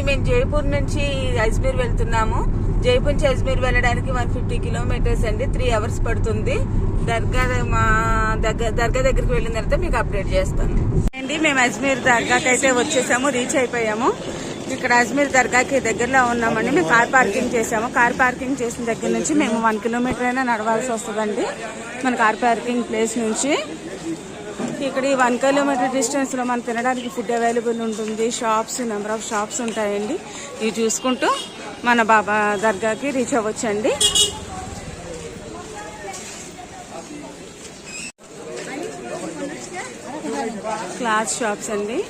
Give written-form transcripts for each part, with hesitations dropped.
మేము జైపూర్ నుంచి అజ్మీర్ వెళ్తున్నాము. జైపూర్ నుంచి అజ్మీర్ వెళ్ళడానికి 150 కిలోమీటర్స్ అండి. 3 hours పడుతుంది. మా దర్గా దగ్గరికి వెళ్ళిన తర్వాత మీకు అప్డేట్ చేస్తాను అండి. మేము అజ్మీర్ దర్గాకి అయితే వచ్చేసాము, రీచ్ అయిపోయాము. ఇక్కడ అజ్మీర్ దర్గాకి దగ్గరలో ఉన్నామండి. మేము కార్ పార్కింగ్ చేసాము. కార్ పార్కింగ్ చేసిన దగ్గర నుంచి మేము 1 kilometer అయినా నడవాల్సి వస్తుందండి మన కార్ పార్కింగ్ ప్లేస్ నుంచి. ఇక్కడ ఈ 1 kilometer డిస్టెన్స్ లో మనం తినడానికి ఫుడ్ అవైలబుల్ ఉంటుంది. షాప్స్, నెంబర్ ఆఫ్ షాప్స్ ఉంటాయండి. ఇవి చూసుకుంటూ మన బాబా దర్గాకి రీచ్ అవ్వచ్చండి. క్లాత్ షాప్స్ అండి.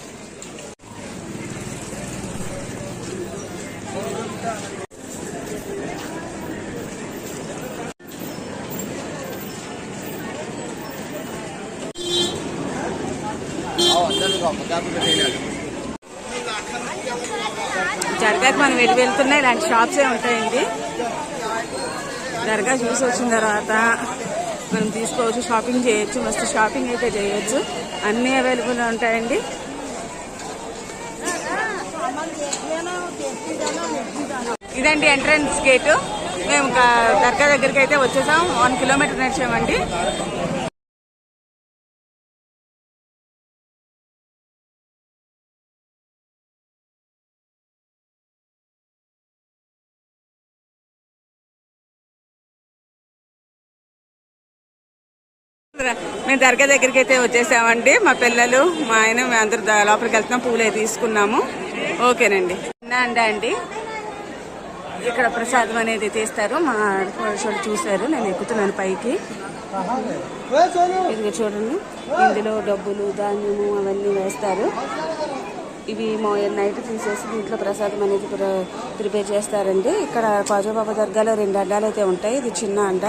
దర్గాకి మనం వెళ్తున్నా ఇలాంటి షాప్సే ఉంటాయండి. దర్గా చూసి వచ్చిన తర్వాత మనం తీసుకోవచ్చు, షాపింగ్ చేయొచ్చు. మస్తు షాపింగ్ అయితే చేయొచ్చు. అన్నీ అవైలబుల్ ఉంటాయండి. ఇదండి ఎంట్రన్స్ గేటు. మేము దర్గా దగ్గరికి అయితే వచ్చేసాం. 1 kilometer నడిచామండి. మేము దర్గా దగ్గరికి అయితే వచ్చేసామండి. మా పిల్లలు, మా ఆయన, మేము అందరూ లోపలికి వెళ్తున్నాం. పూలు అయితే తీసుకున్నాము. ఓకేనండి. అండి ఇక్కడ ప్రసాదం అనేది తీస్తారు. మా ఆడపడుచులు చూశారు. నేను ఎక్కుతున్నాను పైకి. ఇది చూడండి, ఇందులో డబ్బులు, ధాన్యము అవన్నీ వేస్తారు. ఇవి నైట్ తీసేసి దీంట్లో ప్రసాదం అనేది ప్రిపేర్ చేస్తారండి. ఇక్కడ ఖాజాబాబా దర్గాలో 2 అడ్డాలు అయితే ఉంటాయి. ఇది చిన్న అండ.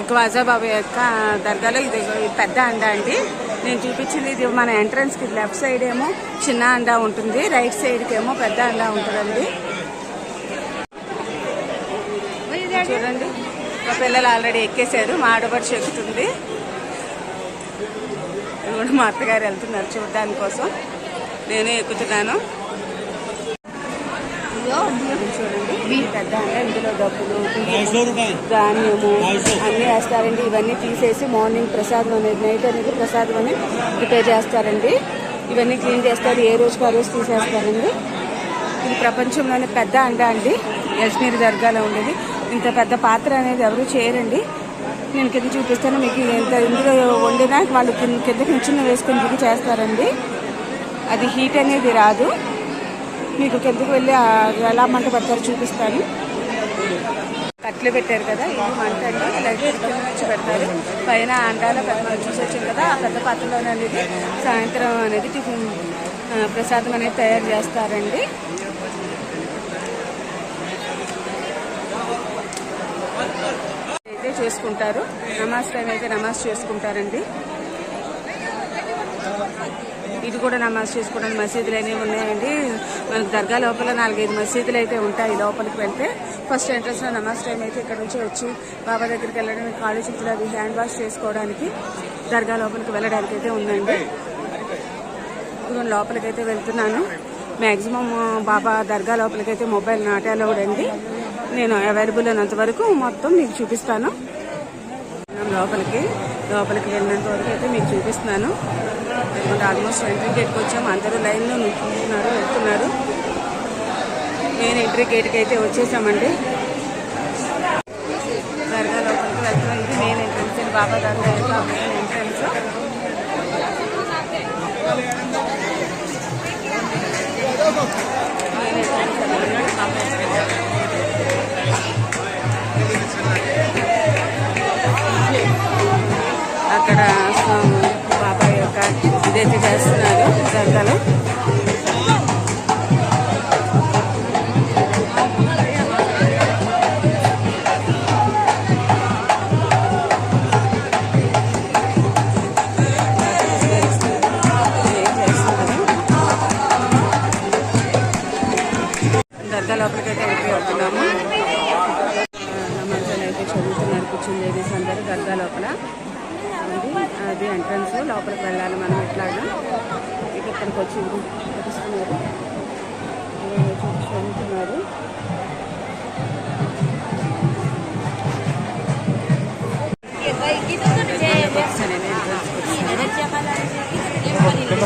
ఖాజాబాబా యొక్క దర్గాలో ఇది పెద్ద అండ అండి. నేను చూపించింది ఇది మన ఎంట్రన్స్ కి లెఫ్ట్ సైడ్ ఏమో చిన్న అండా ఉంటుంది, రైట్ సైడ్ కి ఏమో పెద్ద అండా ఉంటుందండి. చూడండి, మా పిల్లలు ఆల్రెడీ ఎక్కేశారు. మా ఆడపడుచు ఎక్కుతుంది. ఇప్పుడు మా అత్తగారు వెళ్తున్నారు చూడడానికి కోసం. నేనే ఎక్కుతున్నాను. చూడండి, పెద్ద అంటే ఇందులో డబ్బులు, ధాన్యము అన్నీ వేస్తారండి. ఇవన్నీ తీసేసి మార్నింగ్ ప్రసాదం అనేది, నైట్ అనేది ప్రసాదం అని ప్రిపేర్ చేస్తారండి. ఇవన్నీ క్లీన్ చేస్తారు. ఏ రోజుకి ఆ రోజు తీసేస్తారండి. ఇది ప్రపంచంలోనే పెద్ద అండ అండి. అజ్మీర్ దర్గాలో ఉండేది. ఇంత పెద్ద పాత్ర అనేది ఎవరు చేయరండి. నేను కింద చూపిస్తాను మీకు. ఇందులో వండినా వాళ్ళు కిందకి నిచ్చెన వేసుకొని దిగి చేస్తారండి. అది హీట్ అనేది రాదు. మీకు కిందకి వెళ్ళి ఎలా మంట పెడతారు చూపిస్తాను. కట్లు పెట్టారు కదా, ఇది మంట అండి. ఇలాగే కింద నుంచి పెడతారు. పైన అండాలో మనం చూసొచ్చాం కదా, ఆ పెద్ద పాత్రలోనే అనేది సాయంత్రం అనేది టిఫిన్ ప్రసాదం అనేది తయారు చేస్తారండి. అయితే చేసుకుంటారు. నమాజ్ టైం అయితే నమాజ్ చేసుకుంటారండి. ఇది కూడా నమాజ్ చేసుకోవడానికి మసీదులు అనేవి ఉన్నాయండి. మనకు దర్గా లోపల 4-5 మసీదులు అయితే ఉంటాయి. లోపలికి వెళ్తే ఫస్ట్ ఎంట్రన్స్ లో నమాజ్ టైం అయితే ఇక్కడ నుంచి వచ్చి బాబా దగ్గరికి వెళ్ళడానికి, కాళ్ళు చేతులు అవి హ్యాండ్ వాష్ చేసుకోవడానికి దర్గా లోపలికి వెళ్ళడానికి అయితే ఉందండి. ఇప్పుడు లోపలికి అయితే వెళ్తున్నాను. మ్యాక్సిమం బాబా దర్గా లోపలికి అయితే మొబైల్ నాట్ అలౌడ్ అండి. నేను అవైలబుల్ అయినంత వరకు మొత్తం మీకు చూపిస్తాను. లోపలికి వెళ్ళినంత వరకు అయితే మీకు చూపిస్తున్నాను. ఆల్మోస్ట్ ఎంట్రీ గేట్కి వచ్చాము. అందరూ లైన్లో నిల్చుంటున్నారు, వెళ్తున్నారు. మెయిన్ ఎంట్రీ గేట్కి అయితే వచ్చేసామండి. దర్గా లోపలికి వెళ్తున్నాం. ఇది మెయిన్ ఎంట్రన్స్ అండి. బాబా దర్గా యొక్క మెయిన్ ఎంట్రన్స్. అక్కడ బాబా యొక్క ఇదైతే చేస్తున్నారు దర్గాలో. దర్గా లోపలికైతే ఎంట్రీ అవుతున్నాము. నమాజాలు అయితే చదువుతున్నారు కూర్చుని లేడీస్ అందరూ దర్గా లోపల. అది ఎంట్రన్స్. లోపలికి వెళ్ళాలి మనం. ఎట్లాగా ఇక్కడికి వచ్చి చూపిస్తున్నారు.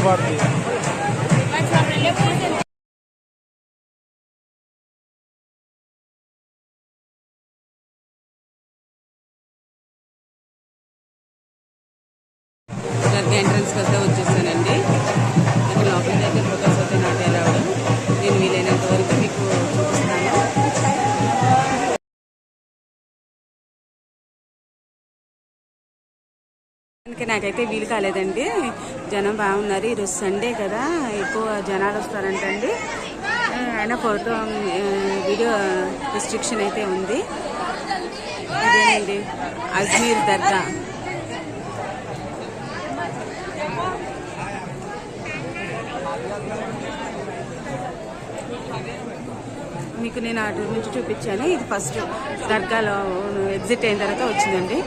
భారతి. ఎంట్రన్స్ వద్ద వచ్చేసానండి. ఇక్కడ లోపలికి అయితే ఫోటోస్ అయితే నాకు రావడం, నేను వీలైనంత వరకు మీకు చూపిస్తాను. నాకైతే వీలు కాలేదండి, జనం బాగున్నారు. ఈరోజు సండే కదా, ఎక్కువ జనాలు వస్తారంటండి. అయినా ఫోటో వీడియో రిస్ట్రిక్షన్ అయితే ఉంది. ఇదేనండి అజ్మీర్ దర్గా. మీకు నేను అటు నుంచి చూపించాను. ఇది ఫస్ట్ దర్గాలో ఎగ్జిట్ అయిన తర్వాత వచ్చిందండి.